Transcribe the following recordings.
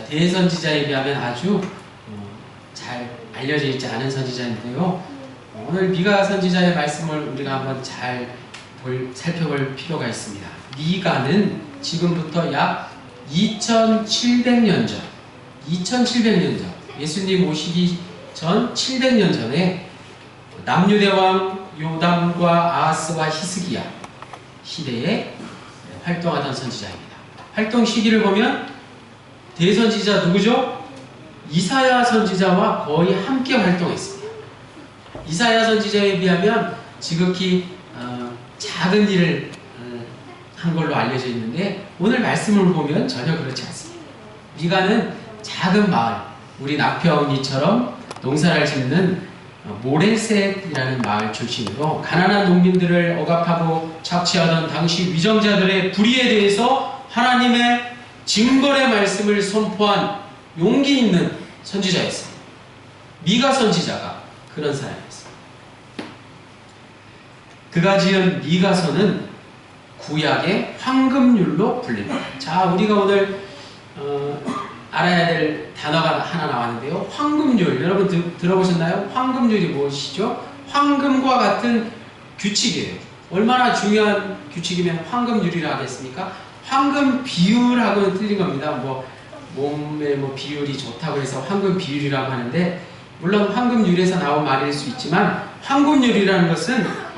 대선지자에 비하면 아주 잘 알려져 있지 않은 선지자인데요. 오늘 미가 선지자의 말씀을 우리가 한번 잘 살펴볼 필요가 있습니다. 미가는 지금부터 약 2700년 전, 예수님 오시기 전 700년 전에 남유대왕 요담과 아하스와 히스기야 시대에 활동하던 선지자입니다. 활동 시기를 보면 대선지자 누구죠? 이사야 선지자와 거의 함께 활동했습니다. 이사야 선지자에 비하면 지극히 작은 일을 한 걸로 알려져 있는데 오늘 말씀을 보면 전혀 그렇지 않습니다. 미가는 작은 마을, 우리 낙평리처럼 농사를 짓는 모레셋이라는 마을 출신으로 가난한 농민들을 억압하고 착취하던 당시 위정자들의 불의에 대해서 하나님의 징벌의 말씀을 선포한 용기 있는 선지자였습니다. 미가 선지자가 그런 사람이었습니다. 그가 지은 미가서는 구약의 황금률로 불립니다. 자, 우리가 오늘 알아야 될 단어가 하나 나왔는데요. 황금률, 여러분 들어보셨나요? 황금률이 무엇이죠? 황금과 같은 규칙이에요. 얼마나 중요한 규칙이면 황금률이라 하겠습니까? 황금 비율하고는 틀린 겁니다. 몸의 비율이 좋다고 해서 황금 비율이라고 하는데, 물론 황금률에서 나온 말일 수 있지만 황금률이라는 것은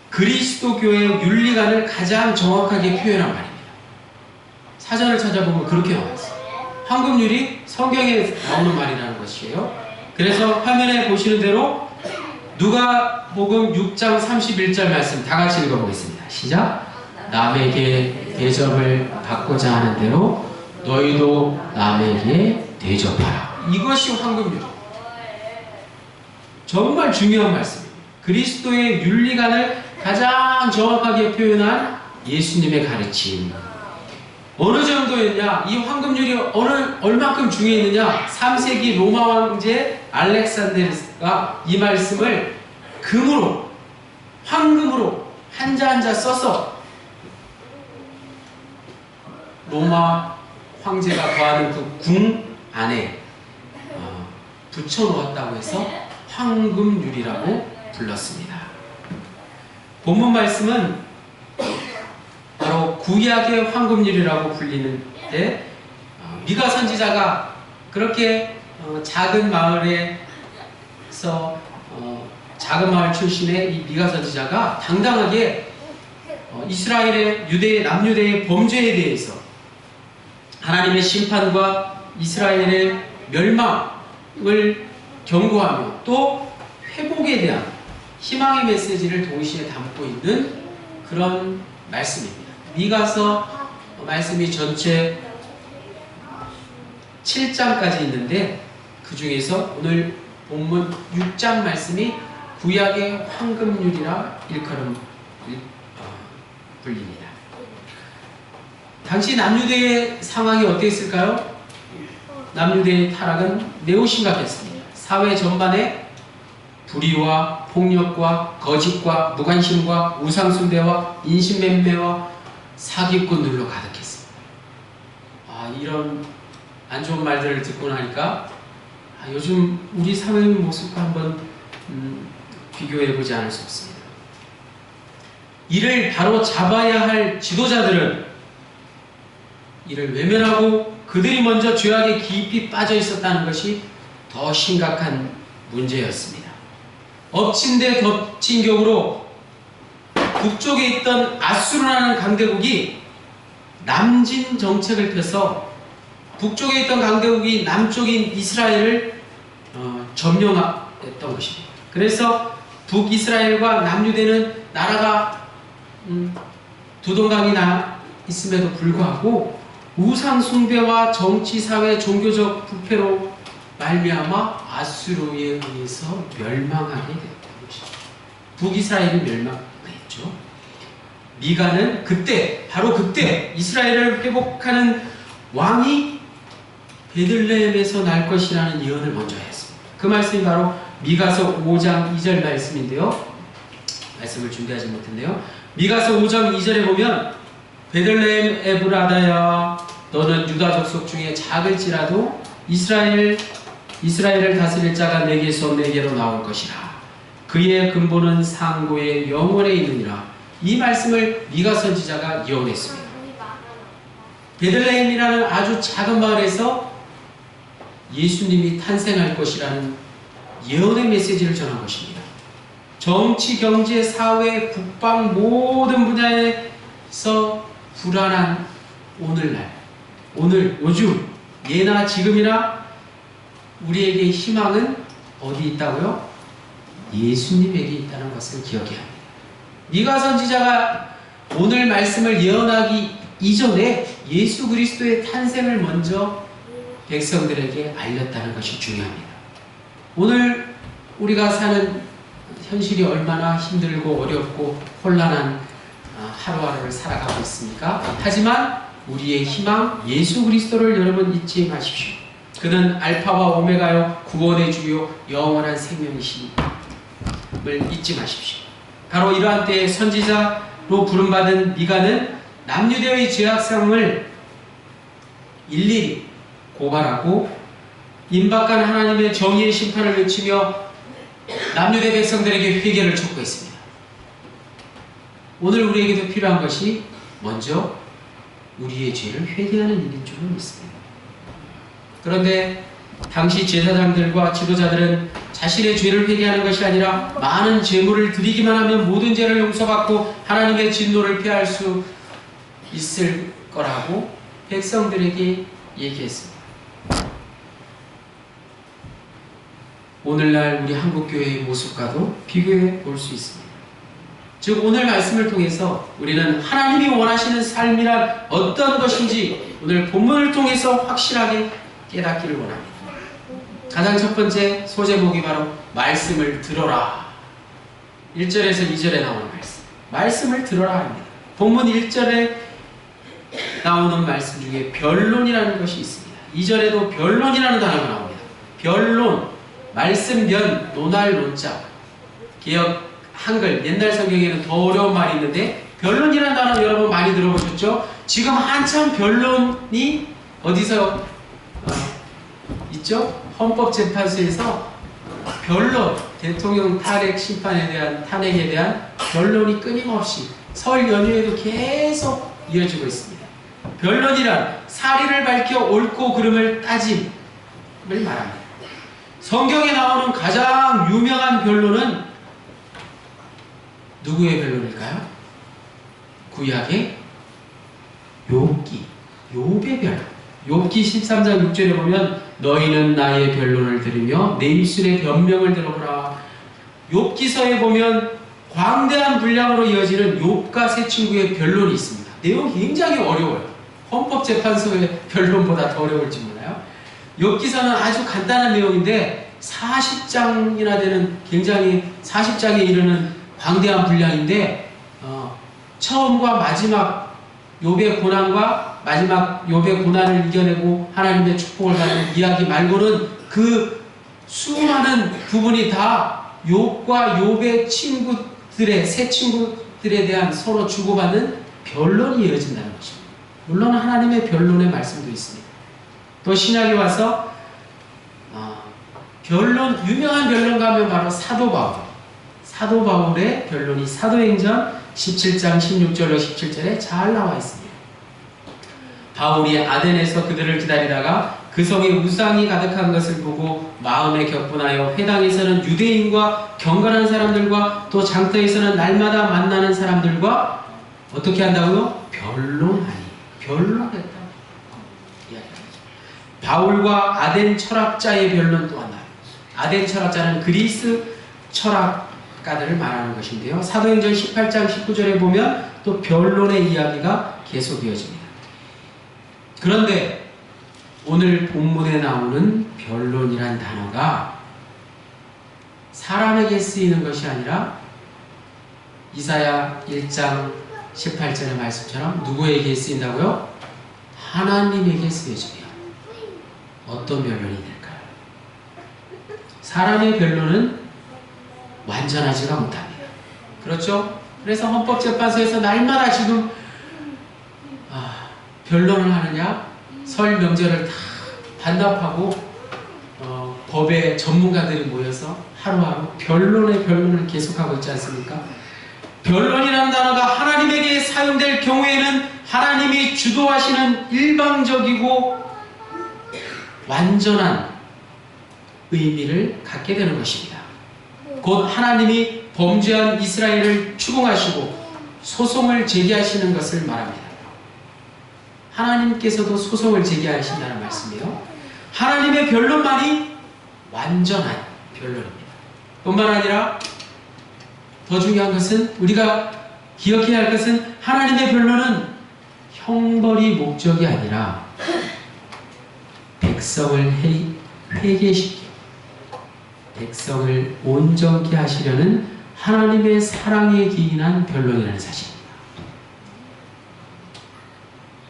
그리스도교의 윤리관을 가장 정확하게 표현한 말입니다. 사전을 찾아보면 그렇게 나와 있어요. 황금률이 성경에 나오는 말이라는 것이에요. 그래서 화면에 보시는 대로 누가복음 6장 31절 말씀 다 같이 읽어보겠습니다. 시작! 남에게 대접을 받고자 하는 대로 너희도 남에게 대접하라. 이것이 황금률. 정말 중요한 말씀입니다. 그리스도의 윤리관을 가장 정확하게 표현한 예수님의 가르침. 어느 정도였냐? 이 황금률이 얼만큼 중요했느냐? 3세기 로마 황제 알렉산데르가 이 말씀을 금으로, 황금으로 한자 한자 써서 로마 황제가 거하는 그 궁 안에 붙여놓았다고 해서 황금률이라고 불렀습니다. 본문 말씀은 바로 구약의 황금률이라고 불리는데, 미가 선지자가 그렇게 작은 마을 출신의 이 미가 선지자가 당당하게 이스라엘의 남유대의 범죄에 대해서 하나님의 심판과 이스라엘의 멸망을 경고하며 또 회복에 대한 희망의 메시지를 동시에 담고 있는 그런 말씀입니다. 미가서 말씀이 전체 7장까지 있는데 그 중에서 오늘 본문 6장 말씀이 구약의 황금률이라 일컬음 불립니다. 당시 남유대의 상황이 어땠을까요? 남유대의 타락은 매우 심각했습니다. 사회 전반에 불의와 폭력과 거짓과 무관심과 우상숭배와 인신매매와 사기꾼들로 가득했습니다. 이런 안 좋은 말들을 듣고 나니까 요즘 우리 사회의 모습과 한번 비교해보지 않을 수 없습니다. 이를 바로 잡아야 할 지도자들은 이를 외면하고 그들이 먼저 죄악에 깊이 빠져 있었다는 것이 더 심각한 문제였습니다. 엎친 데 덮친 격으로 북쪽에 있던 아수르라는 강대국이 남진 정책을 펴서 북쪽에 있던 강대국이 남쪽인 이스라엘을 점령했던 것입니다. 그래서 북이스라엘과 남유대는 나라가 두 동강이 있음에도 불구하고 우상 숭배와 정치, 사회, 종교적 부패로 말미암아 아수르에 의해서 멸망하게 됐던 것입니다. 북이스라엘이 멸망했죠. 미가는 바로 그때 이스라엘을 회복하는 왕이 베들레헴에서 날 것이라는 예언을 먼저 했습니다. 그 말씀이 바로 미가서 5장 2절 말씀인데요. 말씀을 준비하지 못했네요. 미가서 5장 2절에 보면 베들레헴 에브라다야 너는 유다 족속 중에 작을지라도 이스라엘을 다스릴 자가 내게서 내게로 나올 것이라. 그의 근본은 상고의 영원에 있느니라. 이 말씀을 미가 선지자가 예언했습니다. 베들레헴이라는 아주 작은 마을에서 예수님이 탄생할 것이라는 예언의 메시지를 전한 것입니다. 정치, 경제, 사회, 국방 모든 분야에서 불안한 오늘날, 요즘, 예나 지금이나 우리에게 희망은 어디 있다고요? 예수님에게 있다는 것을 기억해야 합니다. 미가 선지자가 오늘 말씀을 예언하기 이전에 예수 그리스도의 탄생을 먼저 백성들에게 알렸다는 것이 중요합니다. 오늘 우리가 사는 현실이 얼마나 힘들고 어렵고 혼란한 하루하루를 살아가고 있습니까? 하지만 우리의 희망 예수 그리스도를 여러분 잊지 마십시오. 그는 알파와 오메가요 구원의 주요 영원한 생명이심을 잊지 마십시오. 바로 이러한 때에 선지자로 부름받은 미가는 남유대의 죄악성을 일일이 고발하고 임박한 하나님의 정의의 심판을 외치며 남유대 백성들에게 회개를 촉구했습니다. 오늘 우리에게도 필요한 것이 먼저 우리의 죄를 회개하는 일인 줄을 믿습니다. 그런데 당시 제사장들과 지도자들은 자신의 죄를 회개하는 것이 아니라 많은 제물을 드리기만 하면 모든 죄를 용서받고 하나님의 진노를 피할 수 있을 거라고 백성들에게 얘기했습니다. 오늘날 우리 한국교회의 모습과도 비교해 볼 수 있습니다. 즉 오늘 말씀을 통해서 우리는 하나님이 원하시는 삶이란 어떤 것인지 오늘 본문을 통해서 확실하게 깨닫기를 원합니다. 가장 첫 번째 소제목이 바로 말씀을 들어라. 1절에서 2절에 나오는 말씀. 말씀을 들어라 합니다. 본문 1절에 나오는 말씀 중에 변론이라는 것이 있습니다. 2절에도 변론이라는 단어가 나옵니다. 변론, 말씀 변, 논할 논자. 개역 한글, 옛날 성경에는 더 어려운 말이 있는데 변론이라는 단어 여러분 많이 들어보셨죠? 지금 한참 변론이 어디서 있죠? 헌법재판소에서 변론, 대통령 탄핵 심판에 대한 탄핵에 대한 변론이 끊임없이 설 연휴에도 계속 이어지고 있습니다. 변론이란 사리를 밝혀 옳고 그름을 따짐을 말합니다. 성경에 나오는 가장 유명한 변론은 누구의 변론일까요? 구약의 욥의 변론. 욥기 13장 6절에 보면 너희는 나의 변론을 들으며 내 입술의 변명을 들어보라. 욥기서에 보면 광대한 분량으로 이어지는 욥과 세 친구의 변론이 있습니다. 내용이 굉장히 어려워요. 헌법재판소의 변론보다 더 어려울지 몰라요. 욥기서는 아주 간단한 내용인데 40장이나 되는 굉장히 40장에 이르는 광대한 분량인데 처음과 마지막 욥의 고난과 마지막 욥의 고난을 이겨내고 하나님의 축복을 받는 이야기 말고는 그 수많은 부분이 다 욥과 욥의 친구들의 세 친구들에 대한 서로 주고받는 변론이 이어진다는 것입니다. 물론 하나님의 변론의 말씀도 있습니다. 또 신약에 와서 유명한 변론가 하면 바로 사도 바울의 변론이 사도행전 17장 16절로 17절에 잘 나와 있습니다. 바울이 아덴에서 그들을 기다리다가 그 성에 우상이 가득한 것을 보고 마음에 격분하여 회당에서는 유대인과 경건한 사람들과 또 장터에서는 날마다 만나는 사람들과 어떻게 한다고요? 변론했다. 바울과 아덴 철학자의 변론 또한 나옵니다. 아덴 철학자는 그리스 철학가들을 말하는 것인데요. 사도행전 18장 19절에 보면 또 변론의 이야기가 계속 이어집니다. 그런데 오늘 본문에 나오는 변론이란 단어가 사람에게 쓰이는 것이 아니라 이사야 1장 18절의 말씀처럼 누구에게 쓰인다고요? 하나님에게 쓰여집니다. 어떤 변론이 될까요? 사람의 변론은 완전하지가 못합니다. 그렇죠? 그래서 헌법재판소에서 날마다 지금 변론을 하느냐? 설 명절을 다 반납하고 법의 전문가들이 모여서 하루하루 변론의 변론을 계속하고 있지 않습니까? 변론이라는 단어가 하나님에게 사용될 경우에는 하나님이 주도하시는 일방적이고 완전한 의미를 갖게 되는 것입니다. 곧 하나님이 범죄한 이스라엘을 추궁하시고 소송을 제기하시는 것을 말합니다. 하나님께서도 소송을 제기하신다는 말씀이에요. 하나님의 변론만이 완전한 변론입니다. 뿐만 아니라 더 중요한 것은, 우리가 기억해야 할 것은, 하나님의 변론은 형벌이 목적이 아니라 백성을 회개시키고 백성을 온전케 하시려는 하나님의 사랑에 기인한 변론이라는 사실입니다.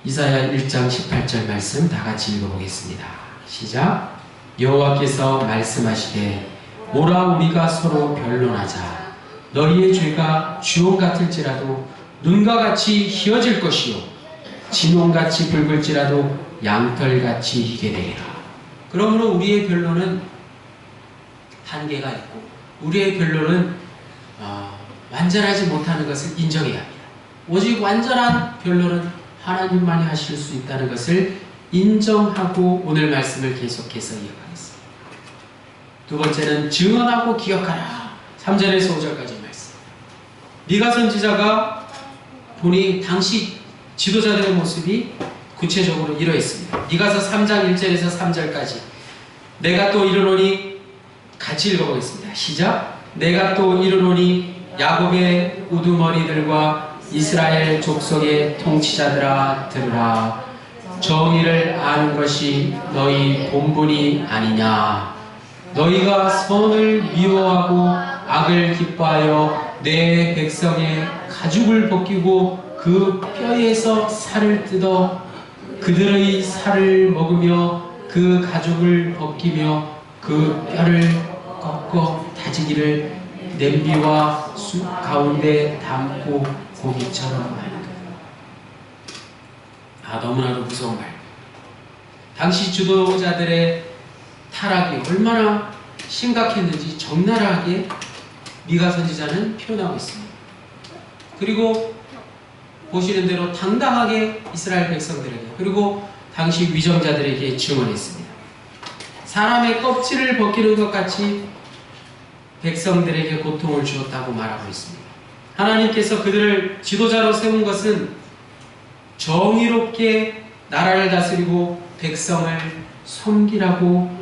이사야 1장 18절 말씀 다 같이 읽어보겠습니다. 시작. 여호와께서 말씀하시되 오라 우리가 서로 변론하자. 너희의 죄가 주홍 같을지라도 눈과 같이 희어질 것이요 진홍같이 붉을지라도 양털같이 희게 되리라. 그러므로 우리의 변론은 한계가 있고 우리의 변론은 완전하지 못하는 것을 인정해야 합니다. 오직 완전한 변론은 하나님만이 하실 수 있다는 것을 인정하고 오늘 말씀을 계속해서 이어가겠습니다. 두 번째는 증언하고 기억하라. 3절에서 5절까지 말씀. 미가 선지자가 보니 당시 지도자들의 모습이 구체적으로 이러했습니다. 미가서 3장 1절에서 3절까지. 내가 또 이르노니, 같이 읽어보겠습니다. 시작. 내가 또 이르노니 야곱의 우두머리들과 이스라엘 족속의 통치자들아 들으라. 정의를 아는 것이 너희 본분이 아니냐. 너희가 선을 미워하고 악을 기뻐하여 내 백성의 가죽을 벗기고 그 뼈에서 살을 뜯어 그들의 살을 먹으며 그 가죽을 벗기며 그 뼈를 꺾어 다지기를 냄비와 숯 가운데 담고 고기처럼 하는 거예요. 너무나도 무서운 말. 당시 주도자들의 타락이 얼마나 심각했는지 적나라하게 미가 선지자는 표현하고 있습니다. 그리고 보시는 대로 당당하게 이스라엘 백성들에게, 그리고 당시 위정자들에게 증언했습니다. 사람의 껍질을 벗기는 것 같이 백성들에게 고통을 주었다고 말하고 있습니다. 하나님께서 그들을 지도자로 세운 것은 정의롭게 나라를 다스리고 백성을 섬기라고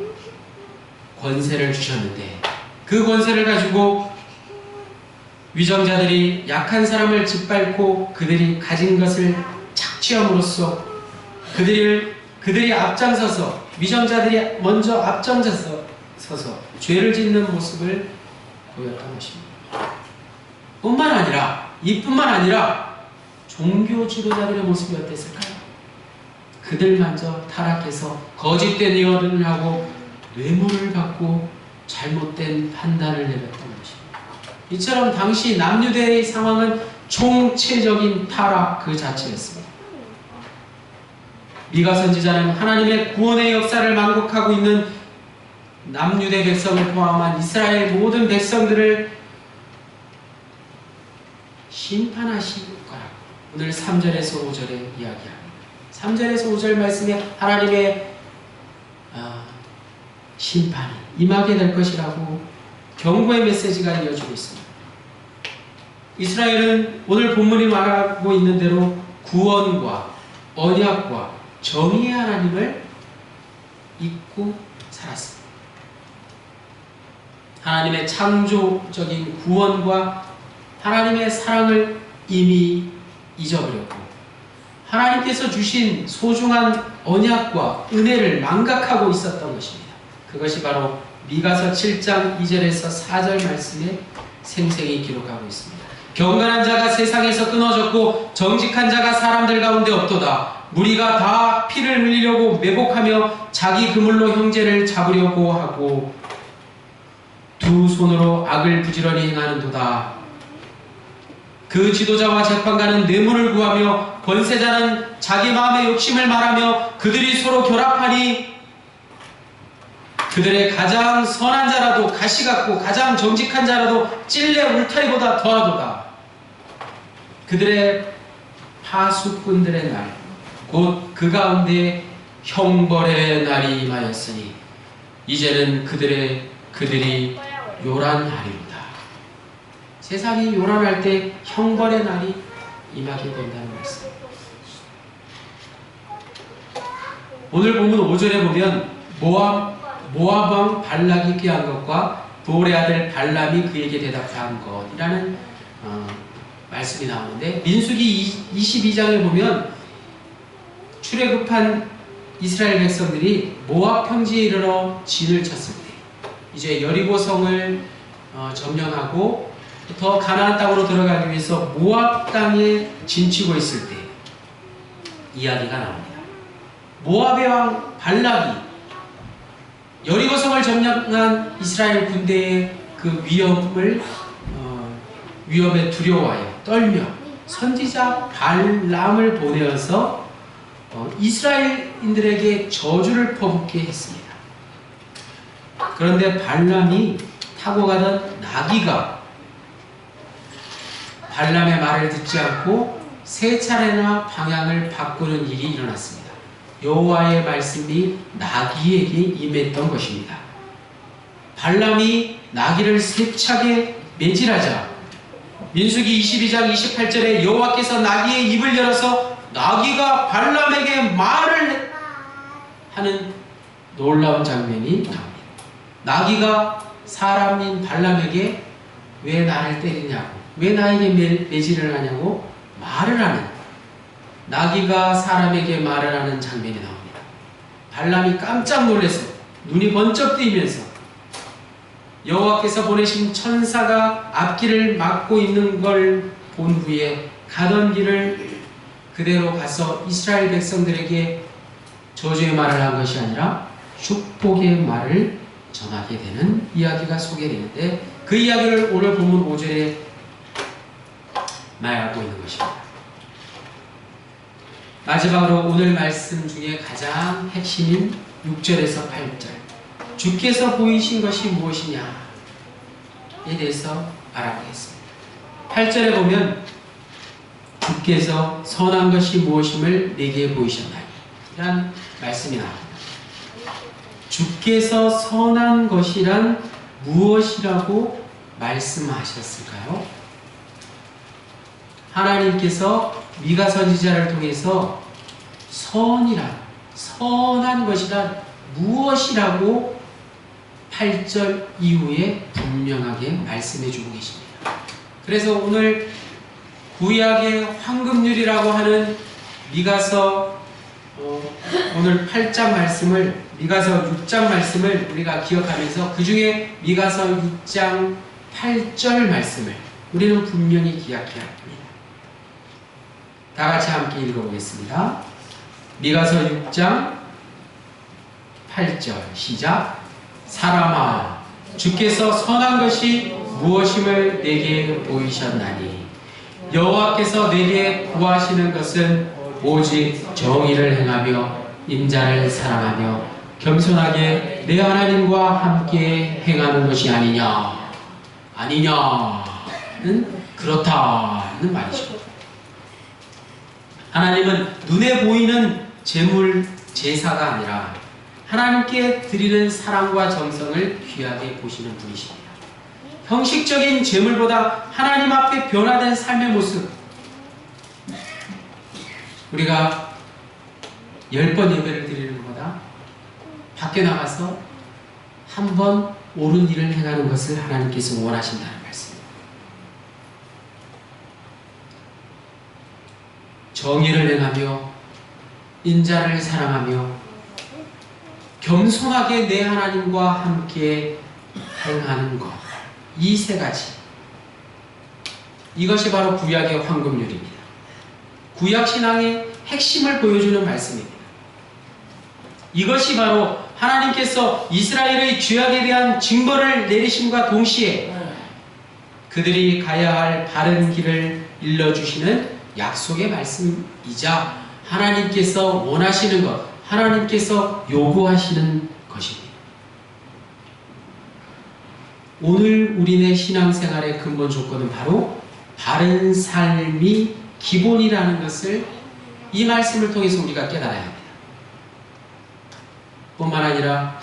권세를 주셨는데, 그 권세를 가지고 위정자들이 약한 사람을 짓밟고 그들이 가진 것을 착취함으로써 그들이 앞장서서, 위정자들이 먼저 앞장서서 죄를 짓는 모습을 보였던 것입니다. 이뿐만 아니라 종교 지도자들의 모습이 어땠을까요? 그들마저 타락해서 거짓된 예언을 하고 뇌물을 받고 잘못된 판단을 내렸던 것입니다. 이처럼 당시 남유대의 상황은 총체적인 타락 그 자체였습니다. 미가 선지자는 하나님의 구원의 역사를 만국하고 있는 남유대 백성을 포함한 이스라엘 모든 백성들을 심판하실 거라고 오늘 3절에서 5절에 이야기합니다. 3절에서 5절 말씀에 하나님의 심판이 임하게 될 것이라고 경고의 메시지가 이어지고 있습니다. 이스라엘은 오늘 본문이 말하고 있는 대로 구원과 언약과 정의의 하나님을 잊고 살았습니다. 하나님의 창조적인 구원과 하나님의 사랑을 이미 잊어버렸고, 하나님께서 주신 소중한 언약과 은혜를 망각하고 있었던 것입니다. 그것이 바로 미가서 7장 2절에서 4절 말씀에 생생히 기록하고 있습니다. 경건한 자가 세상에서 끊어졌고 정직한 자가 사람들 가운데 없도다. 무리가 다 피를 흘리려고 매복하며 자기 그물로 형제를 잡으려고 하고 두 손으로 악을 부지런히 행하는도다. 그 지도자와 재판관은 뇌물을 구하며 권세자는 자기 마음의 욕심을 말하며 그들이 서로 결합하니 그들의 가장 선한 자라도 가시 같고 가장 정직한 자라도 찔레 울타리보다 더하도다. 그들의 파수꾼들의 날, 곧 그 가운데 형벌의 날이 임하였으니 이제는 그들이 요란하리로다. 세상이 요란할 때 형벌의 날이 임하게 된다는 말씀. 오늘 본문 5절에 보면 모압 왕 발락이 꾀한 것과 보올의 아들 발람이 그에게 대답한 것이라는 말씀이 나오는데, 민수기 22장에 보면 출애굽한 이스라엘 백성들이 모압 평지에 이르러 진을 쳤을 때, 이제 여리고 성을 점령하고 더 가나안 땅으로 들어가기 위해서 모압 땅에 진치고 있을 때 이야기가 나옵니다. 모압의 왕 발락이 여리고 성을 점령한 이스라엘 군대의 그 위험에 두려워하여 떨며 선지자 발람을 보내어서 이스라엘인들에게 저주를 퍼붓게 했습니다. 그런데 발람이 타고 가던 나귀가 발람의 말을 듣지 않고 세 차례나 방향을 바꾸는 일이 일어났습니다. 여호와의 말씀이 나귀에게 임했던 것입니다. 발람이 나귀를 세차게 매질하자 민수기 22장 28절에 여호와께서 나귀의 입을 열어서 나귀가 발람에게 말을 하는 놀라운 장면이 나옵니다. 나귀가 사람인 발람에게 왜 나를 때리냐고, 왜 나에게 매질을 하냐고 말을 하는, 나귀가 사람에게 말을 하는 장면이 나옵니다. 발람이 깜짝 놀라서 눈이 번쩍 뜨이면서 여호와께서 보내신 천사가 앞길을 막고 있는 걸 본 후에 가던 길을 그대로 가서 이스라엘 백성들에게 저주의 말을 한 것이 아니라 축복의 말을 전하게 되는 이야기가 소개되는데, 그 이야기를 오늘 본문 5절에 말하고 있는 것입니다. 마지막으로 오늘 말씀 중에 가장 핵심인 6절에서 8절, 주께서 보이신 것이 무엇이냐에 대해서 알아보겠습니다. 8절에 보면 주께서 선한 것이 무엇임을 내게 보이셨나요? 이란 말씀이 나옵니다. 주께서 선한 것이란 무엇이라고 말씀하셨을까요? 하나님께서 미가 선지자를 통해서 선한 것이란 무엇이라고 8절 이후에 분명하게 말씀해 주고 계십니다. 그래서 오늘 구약의 황금률이라고 하는 미가서 오늘 8장 말씀을, 미가서 6장 말씀을 우리가 기억하면서 그 중에 미가서 6장 8절 말씀을 우리는 분명히 기억해야 합니다. 다 같이 함께 읽어보겠습니다. 미가서 6장 8절 시작. 사람아, 주께서 선한 것이 무엇임을 내게 보이셨나니 여호와께서 내게 구하시는 것은 오직 정의를 행하며 인자를 사랑하며 겸손하게 내 하나님과 함께 행하는 것이 아니냐는 그렇다는 말이죠. 하나님은 눈에 보이는 제물, 제사가 아니라 하나님께 드리는 사랑과 정성을 귀하게 보시는 분이십니다. 형식적인 제물보다 하나님 앞에 변화된 삶의 모습, 우리가 10번 예배를 드리는 것보다 밖에 나가서 한 번 옳은 일을 행하는 것을 하나님께서 원하신다는 말씀입니다. 정의를 행하며 인자를 사랑하며 겸손하게 내 하나님과 함께 행하는 것, 이 세 가지, 이것이 바로 구약의 황금률입니다. 구약신앙의 핵심을 보여주는 말씀입니다. 이것이 바로 하나님께서 이스라엘의 죄악에 대한 징벌을 내리심과 동시에 그들이 가야 할 바른 길을 일러주시는 약속의 말씀이자 하나님께서 원하시는 것, 하나님께서 요구하시는 것입니다. 오늘 우리네 신앙생활의 근본 조건은 바로 바른 삶이 기본이라는 것을 이 말씀을 통해서 우리가 깨달아야 합니다. 뿐만 아니라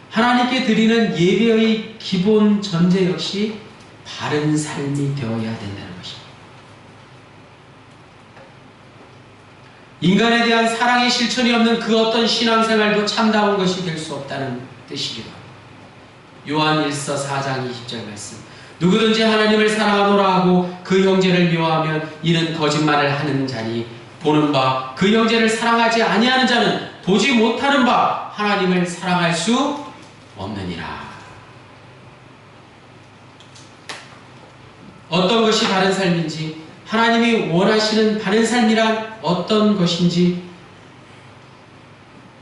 하나님께 드리는 예배의 기본 전제 역시 바른 삶이 되어야 된다는 것입니다. 인간에 대한 사랑의 실천이 없는 그 어떤 신앙생활도 참다운 것이 될 수 없다는 뜻이기도 합니다. 요한 1서 4장 20절 말씀, 누구든지 하나님을 사랑하노라 하고 그 형제를 미워하면 이는 거짓말을 하는 자니 보는 바 그 형제를 사랑하지 아니하는 자는 보지 못하는 바 하나님을 사랑할 수 없느니라. 어떤 것이 바른 삶인지, 하나님이 원하시는 바른 삶이란 어떤 것인지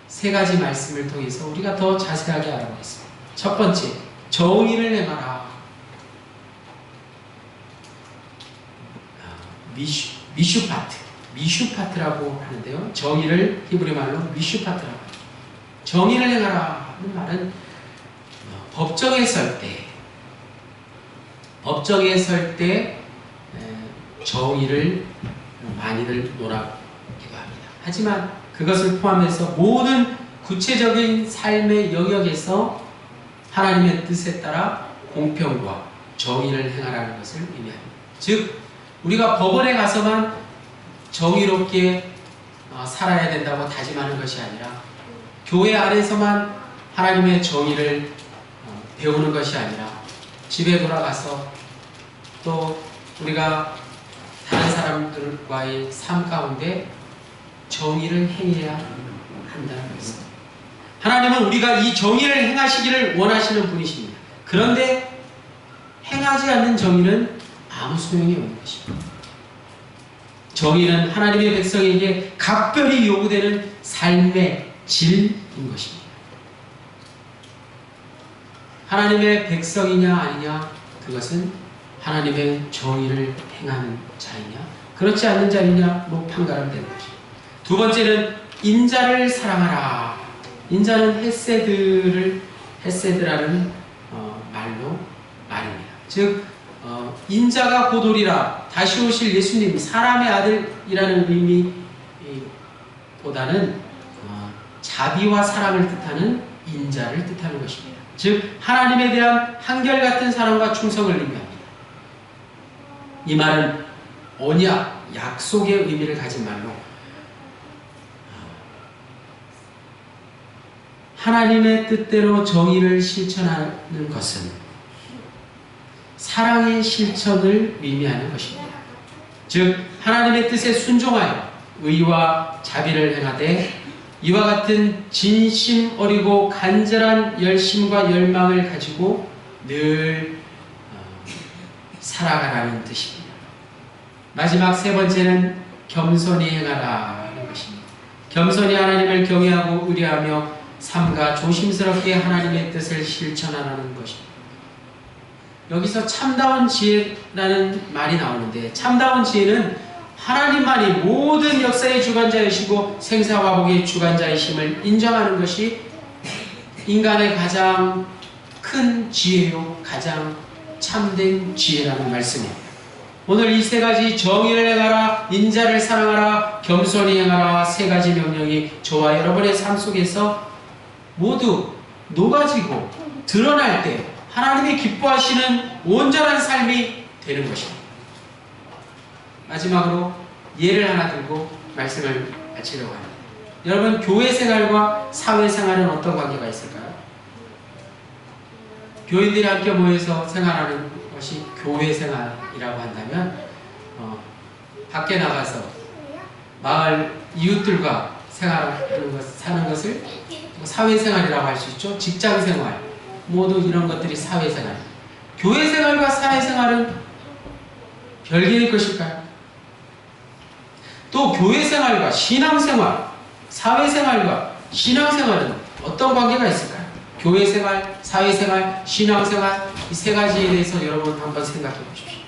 세 가지 말씀을 통해서 우리가 더 자세하게 알아보겠습니다. 첫 번째, 정의를 행하라. 미슈파트라고 하는데요. 정의를 히브리 말로 미슈파트라고 합니다. 정의를 행하라 하는 말은 법정에 설 때 정의를 많이들 논하기도 합니다. 하지만 그것을 포함해서 모든 구체적인 삶의 영역에서 하나님의 뜻에 따라 공평과 정의를 행하라는 것을 의미합니다. 즉 우리가 법원에 가서만 정의롭게 살아야 된다고 다짐하는 것이 아니라 교회 안에서만 하나님의 정의를 배우는 것이 아니라 집에 돌아가서 또 우리가 다른 사람들과의 삶 가운데 정의를 행해야 한다는 것입니다. 하나님은 우리가 이 정의를 행하시기를 원하시는 분이십니다. 그런데 행하지 않는 정의는 아무 소용이 없는 것입니다. 정의는 하나님의 백성에게 각별히 요구되는 삶의 질인 것입니다. 하나님의 백성이냐 아니냐, 그것은 하나님의 정의를 행하는 자이냐 그렇지 않는 자이냐 판가름되는 것입니다. 두 번째는 인자를 사랑하라. 인자는 헤세드라는 말입니다. 즉 인자가 고돌이라, 다시 오실 예수님, 사람의 아들이라는 의미보다는 자비와 사랑을 뜻하는 인자를 뜻하는 것입니다. 즉 하나님에 대한 한결같은 사랑과 충성을 의미합니다. 이 말은 언약, 약속의 의미를 가진 말로 하나님의 뜻대로 정의를 실천하는 것은 사랑의 실천을 의미하는 것입니다. 즉 하나님의 뜻에 순종하여 의와 자비를 행하되 이와 같은 진심 어리고 간절한 열심과 열망을 가지고 늘 살아가라는 뜻입니다. 마지막 세 번째는 겸손히 행하라는 것입니다. 겸손히 하나님을 경외하고 의뢰하며 삼가 조심스럽게 하나님의 뜻을 실천하라는 것입니다. 여기서 참다운 지혜라는 말이 나오는데, 참다운 지혜는 하나님만이 모든 역사의 주관자이시고 생사화복의 주관자이심을 인정하는 것이 인간의 가장 큰 지혜요, 가장 참된 지혜라는 말씀입니다. 오늘 이 세 가지, 정의를 행하라, 인자를 사랑하라, 겸손히 행하라, 세 가지 명령이 저와 여러분의 삶 속에서 모두 녹아지고 드러날 때 하나님이 기뻐하시는 온전한 삶이 되는 것입니다. 마지막으로 예를 하나 들고 말씀을 마치려고 합니다. 여러분, 교회 생활과 사회 생활은 어떤 관계가 있을까요? 교인들이 함께 모여서 생활하는 것이 교회 생활이라고 한다면 밖에 나가서 마을 이웃들과 사는 것을 사회생활이라고 할 수 있죠. 직장생활, 모두 이런 것들이 사회생활. 교회 생활과 사회생활은 별개의 것일까요? 또 교회 생활과 신앙생활, 사회생활과 신앙생활은 어떤 관계가 있을까요? 교회 생활, 사회생활, 신앙생활, 이 세 가지에 대해서 여러분 한번 생각해 보십시오.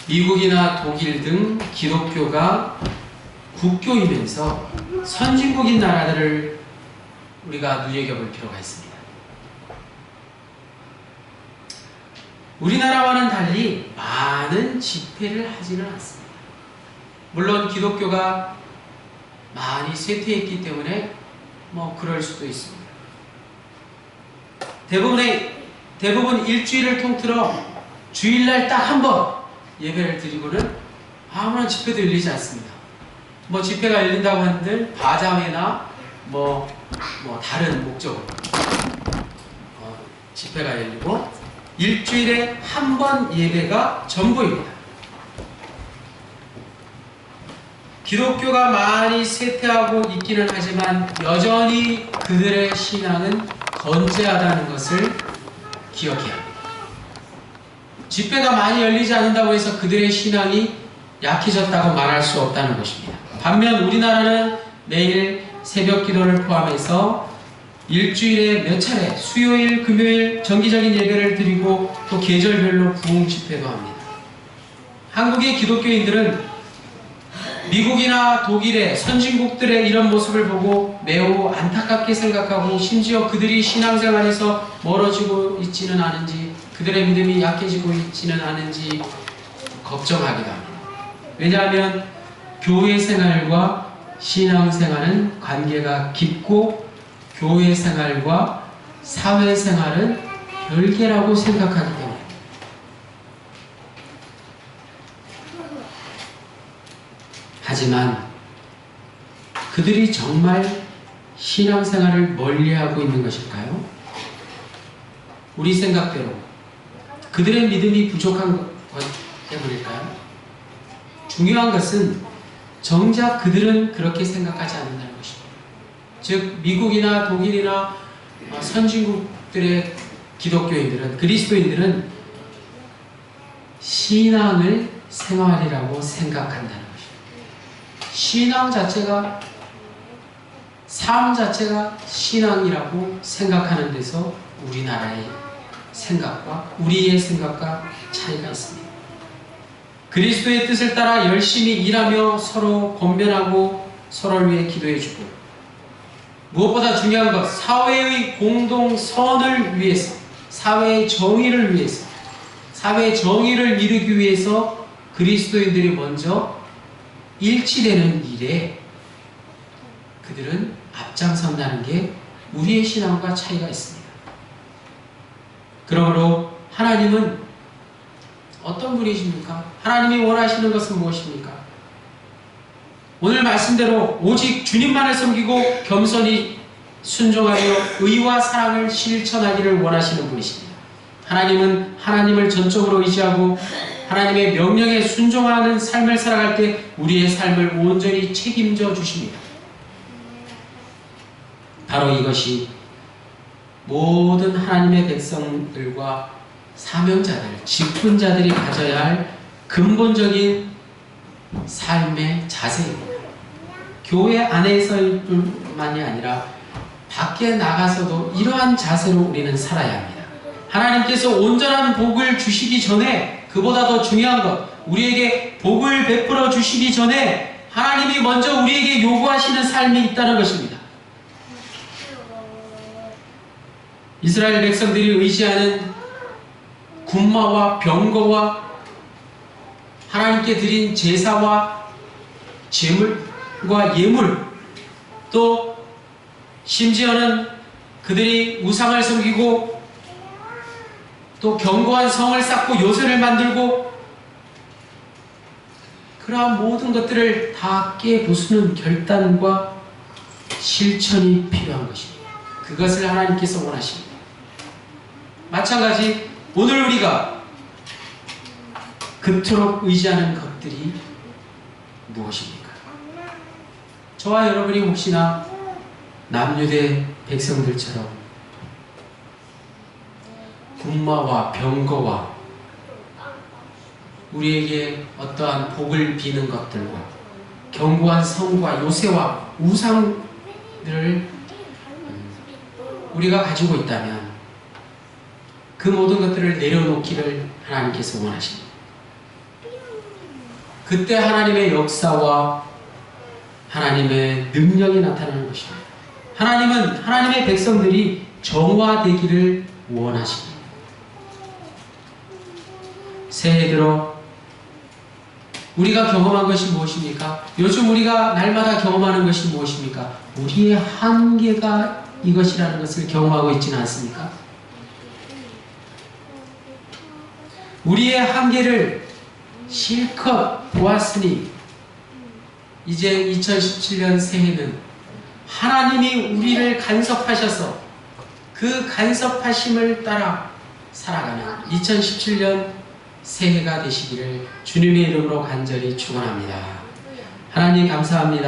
미국이나 독일 등 기독교가 국교이면서 선진국인 나라들을 우리가 눈여겨볼 필요가 있습니다. 우리나라와는 달리 많은 집회를 하지는 않습니다. 물론 기독교가 많이 쇠퇴했기 때문에 그럴 수도 있습니다. 대부분 일주일을 통틀어 주일날 딱 한 번 예배를 드리고는 아무런 집회도 열리지 않습니다. 집회가 열린다고 한들 바자회나 다른 목적으로 집회가 열리고 일주일에 한 번 예배가 전부입니다. 기독교가 많이 쇠퇴하고 있기는 하지만 여전히 그들의 신앙은 건재하다는 것을 기억해야 합니다. 집회가 많이 열리지 않는다고 해서 그들의 신앙이 약해졌다고 말할 수 없다는 것입니다. 반면 우리나라는 매일 새벽 기도를 포함해서 일주일에 몇 차례 수요일, 금요일 정기적인 예배를 드리고 또 계절별로 부흥 집회도 합니다. 한국의 기독교인들은 미국이나 독일의 선진국들의 이런 모습을 보고 매우 안타깝게 생각하고 심지어 그들이 신앙생활에서 멀어지고 있지는 않은지 그들의 믿음이 약해지고 있지는 않은지 걱정하기도 합니다. 왜냐하면 교회 생활과 신앙생활은 관계가 깊고 교회 생활과 사회 생활은 별개라고 생각하기 때문에 하지만 그들이 정말 신앙생활을 멀리하고 있는 것일까요? 우리 생각대로 그들의 믿음이 부족한 것 때문일까요? 중요한 것은 정작 그들은 그렇게 생각하지 않는다는 것입니다. 즉 미국이나 독일이나 선진국들의 기독교인들은 그리스도인들은 신앙을 생활이라고 생각한다는 것입니다. 신앙 자체가 삶 자체가 신앙이라고 생각하는 데서 우리나라의 생각과 우리의 생각과 차이가 있습니다. 그리스도의 뜻을 따라 열심히 일하며 서로 권면하고 서로를 위해 기도해주고 무엇보다 중요한 것 사회의 공동선을 위해서 사회의 정의를 위해서 사회의 정의를 이루기 위해서 그리스도인들이 먼저 일치되는 일에 그들은 앞장선다는 게 우리의 신앙과 차이가 있습니다. 그러므로 하나님은 어떤 분이십니까? 하나님이 원하시는 것은 무엇입니까? 오늘 말씀대로 오직 주님만을 섬기고 겸손히 순종하여 의와 사랑을 실천하기를 원하시는 분이십니다. 하나님은 하나님을 전적으로 의지하고 하나님의 명령에 순종하는 삶을 살아갈 때 우리의 삶을 온전히 책임져 주십니다. 바로 이것이 모든 하나님의 백성들과 사명자들, 직분자들이 가져야 할 근본적인 삶의 자세입니다. 교회 안에서일 뿐만이 아니라 밖에 나가서도 이러한 자세로 우리는 살아야 합니다. 하나님께서 온전한 복을 주시기 전에 그보다 더 중요한 것, 우리에게 복을 베풀어 주시기 전에 하나님이 먼저 우리에게 요구하시는 삶이 있다는 것입니다. 이스라엘 백성들이 의지하는 군마와 병거와 하나님께 드린 제사와 제물과 예물, 또 심지어는 그들이 우상을 섬기고 또 견고한 성을 쌓고 요새를 만들고 그러한 모든 것들을 다 깨부수는 결단과 실천이 필요한 것입니다. 그것을 하나님께서 원하십니다. 마찬가지 오늘 우리가 그토록 의지하는 것들이 무엇입니까? 저와 여러분이 혹시나 남유대 백성들처럼 군마와 병거와 우리에게 어떠한 복을 비는 것들과 견고한 성과 요새와 우상들을 우리가 가지고 있다면 그 모든 것들을 내려놓기를 하나님께서 원하십니다. 그때 하나님의 역사와 하나님의 능력이 나타나는 것입니다. 하나님은 하나님의 백성들이 정화되기를 원하십니다. 새해 들어 우리가 경험한 것이 무엇입니까? 요즘 우리가 날마다 경험하는 것이 무엇입니까? 우리의 한계가 이것이라는 것을 경험하고 있지는 않습니까? 우리의 한계를 실컷 보았으니 이제 2017년 새해는 하나님이 우리를 간섭하셔서 그 간섭하심을 따라 살아가는 2017년 새해가 되시기를 주님의 이름으로 간절히 축원합니다. 하나님 감사합니다.